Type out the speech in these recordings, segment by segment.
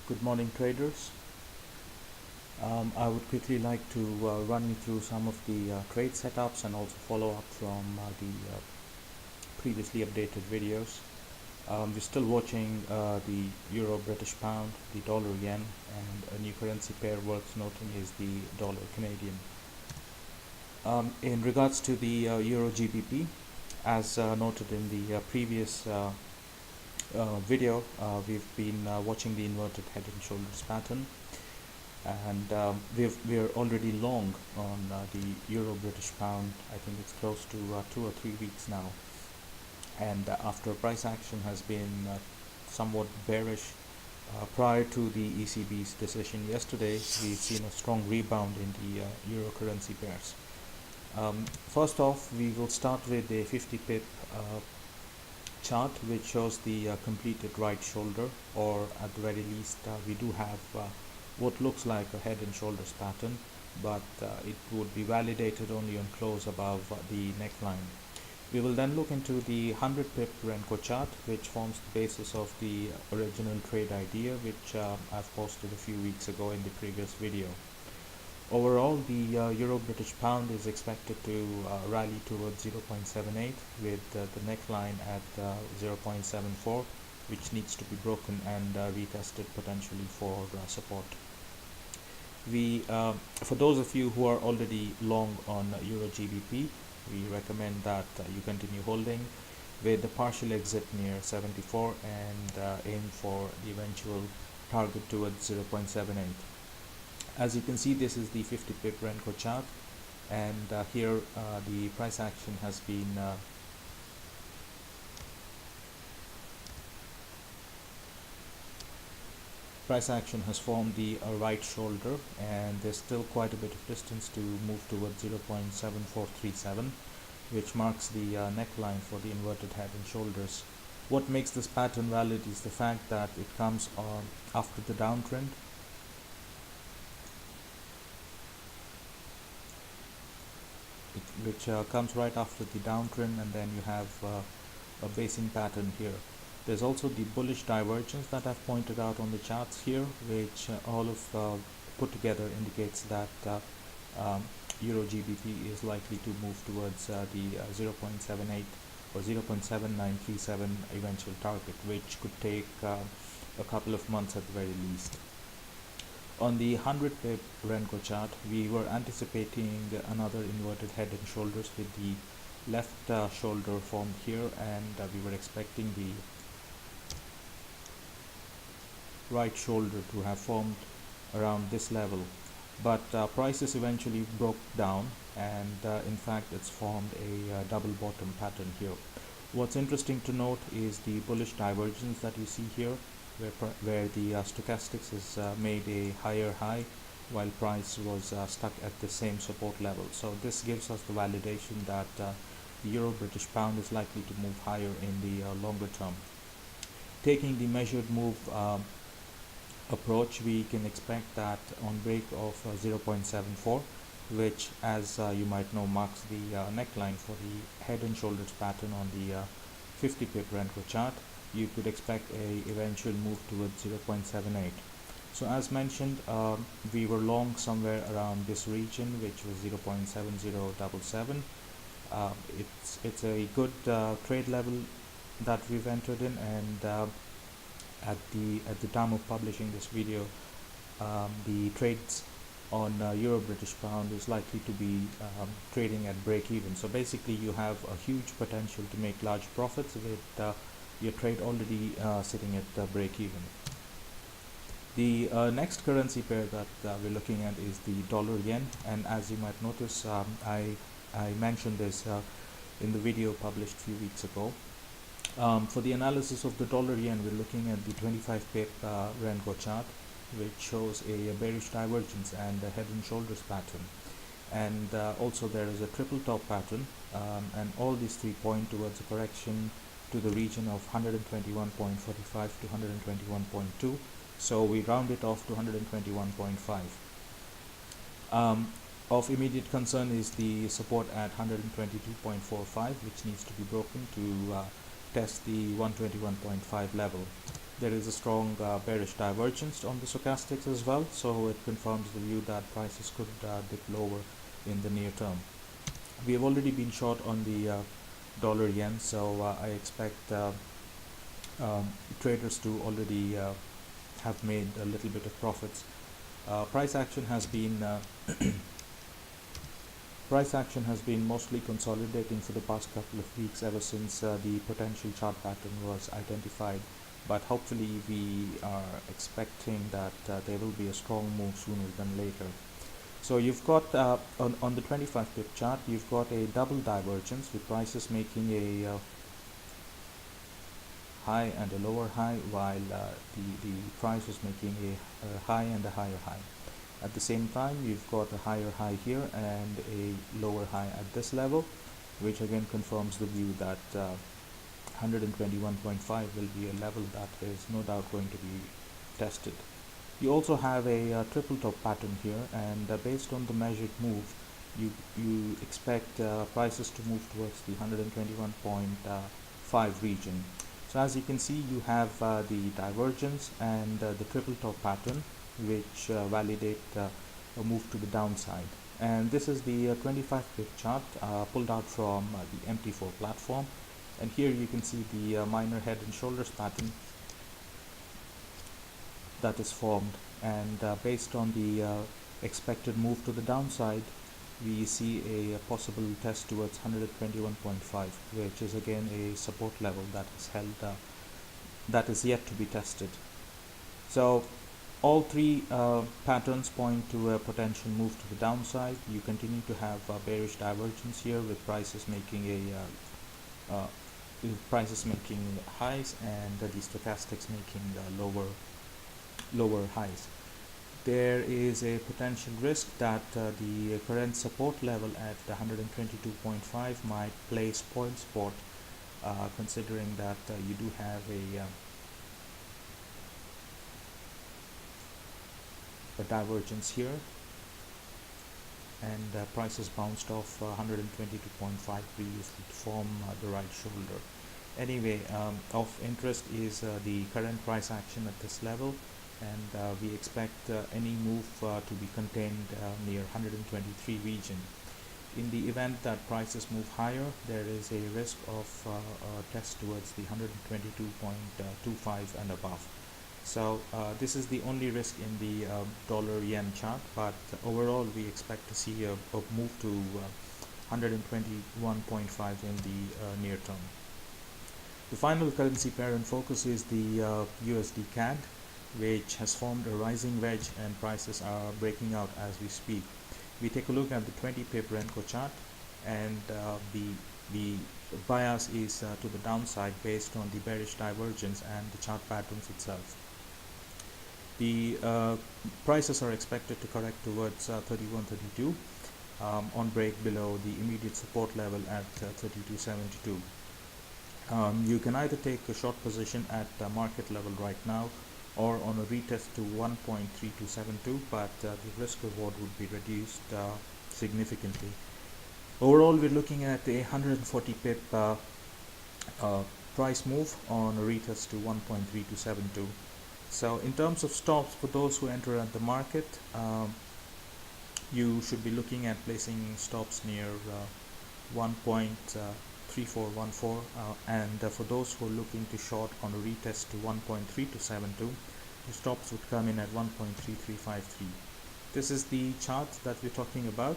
Good morning, traders. I would quickly like to run you through some of the trade setups and also follow up from the previously updated videos. We're still watching the Euro British Pound, the Dollar Yen, and a new currency pair worth noting is the Dollar Canadian. In regards to the EURGBP, as noted in the previous video, we've been watching the inverted head and shoulders pattern, and we're already long on the Euro British Pound. I think it's close to 2 or 3 weeks now, and after price action has been somewhat bearish prior to the ECB's decision yesterday, we've seen a strong rebound in the euro currency pairs. First off, we will start with a 50 pip chart which shows the completed right shoulder, or at the very least we do have what looks like a head and shoulders pattern, but it would be validated only on close above the neckline. We will then look into the 100 pip Renko chart, which forms the basis of the original trade idea which I've posted a few weeks ago in the previous video. Overall, the Euro British Pound is expected to rally towards 0.78 with the neckline at 0.74, which needs to be broken and retested potentially for support. For those of you who are already long on EURGBP, we recommend that you continue holding with the partial exit near 74 and aim for the eventual target towards 0.78. As you can see, this is the 50 pip Renko chart, and here the price action has been formed the right shoulder, and there's still quite a bit of distance to move towards 0.7437, which marks the neckline for the inverted head and shoulders. What makes this pattern valid is the fact that it comes after the downtrend, which comes right after the downtrend, and then you have a basing pattern here. There's also the bullish divergence that I've pointed out on the charts here, which all of put together indicates that EURGBP is likely to move towards the 0.78 or 0.7937 eventual target, which could take a couple of months at the very least. On the 100 pip Renko chart, we were anticipating another inverted head and shoulders with the left shoulder formed here, and we were expecting the right shoulder to have formed around this level, but prices eventually broke down, and in fact it's formed a double bottom pattern here. What's interesting to note is the bullish divergence that you see here, where the stochastics has made a higher high while price was stuck at the same support level. So this gives us the validation that the Euro British Pound is likely to move higher in the longer term. Taking the measured move approach, we can expect that on break of 0.74, which, as you might know, marks the neckline for the head and shoulders pattern on the 50 pip Renko chart, you could expect a eventual move towards 0.78. So as mentioned, we were long somewhere around this region, which was 0.7077. It's a good trade level that we've entered in, and at the time of publishing this video, the trades on Euro British Pound is likely to be trading at break even. So basically you have a huge potential to make large profits with your trade already sitting at break even. The next currency pair that we're looking at is the dollar yen, and as you might notice, I mentioned this in the video published a few weeks ago. For the analysis of the dollar yen, we're looking at the 25 pip Renko chart, which shows a bearish divergence and a head and shoulders pattern, and also there is a triple top pattern, and all these three point towards a correction to the region of 121.45 to 121.2, so we round it off to 121.5. Of immediate concern is the support at 122.45, which needs to be broken to test the 121.5 level. There is a strong bearish divergence on the stochastics as well, so it confirms the view that prices could dip lower in the near term. We have already been short on the dollar yen, so I expect traders to already have made a little bit of profits. Price action has been mostly consolidating for the past couple of weeks ever since the potential chart pattern was identified, but hopefully we are expecting that there will be a strong move sooner than later. So you've got on the 25 pip chart, you've got a double divergence with prices making a high and a lower high, while the price was making a high and a higher high. At the same time, you've got a higher high here and a lower high at this level, which again confirms the view that 121.5 will be a level that is no doubt going to be tested. You also have a triple top pattern here, and based on the measured move, you expect prices to move towards the 121.5 region. So as you can see, you have the divergence and the triple top pattern, which validate a move to the downside. And this is the 25 pip chart pulled out from the MT4 platform. And here you can see the minor head and shoulders pattern that is formed, and based on the expected move to the downside, we see a possible test towards 121.5, which is again a support level that is held that is yet to be tested. So all three patterns point to a potential move to the downside. You continue to have bearish divergence here with prices making highs and the stochastics making lower highs. There is a potential risk that the current support level at 122.5 might play spoil sport, considering that you do have a divergence here, and prices bounced off 122.5 previously to form the right shoulder. Anyway, of interest is the current price action at this level, and we expect any move to be contained near 123 region. In the event that prices move higher, there is a risk of a test towards the 122.25 and above. So this is the only risk in the dollar yen chart, but overall we expect to see a move to 121.5 in the near term. The final currency pair in focus is the USDCAD, which has formed a rising wedge and prices are breaking out as we speak. We take a look at the 20 pip Renko chart, and the bias is to the downside based on the bearish divergence and the chart patterns itself. The prices are expected to correct towards 31.32 on break below the immediate support level at 32.72. You can either take a short position at market level right now or on a retest to 1.3272, but the risk reward would be reduced significantly. Overall, we're looking at a 140 pip price move on a retest to 1.3272. So in terms of stops, for those who enter at the market, you should be looking at placing stops near 1.3414, and for those who are looking to short on a retest to 1.3272, the stops would come in at 1.3353. This is the chart that we're talking about,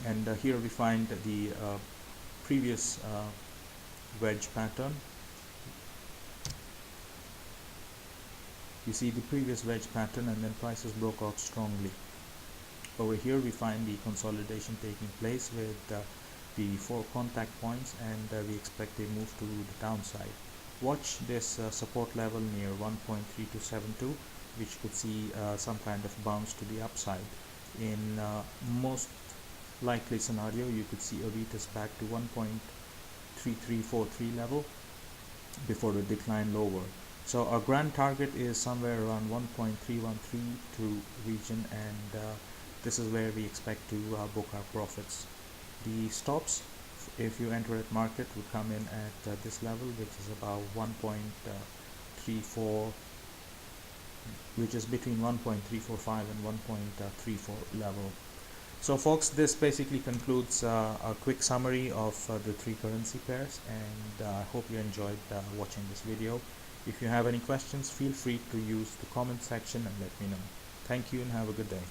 and here we find the previous wedge pattern. You see the previous wedge pattern, and then prices broke out strongly. Over here we find the consolidation taking place with the 4 contact points, and we expect a move to the downside. Watch this support level near 1.3272, which could see some kind of bounce to the upside. In most likely scenario, you could see a retest back to 1.3343 level before the decline lower. So our grand target is somewhere around 1.3132 region, and this is where we expect to book our profits. The stops, if you enter at market, would come in at this level, which is about 1.33 1.34, which is between 1.345 and 1.34 level. So folks, this basically concludes a quick summary of the three currency pairs, and I hope you enjoyed watching this video. If you have any questions, feel free to use the comment section and let me know. Thank you and have a good day.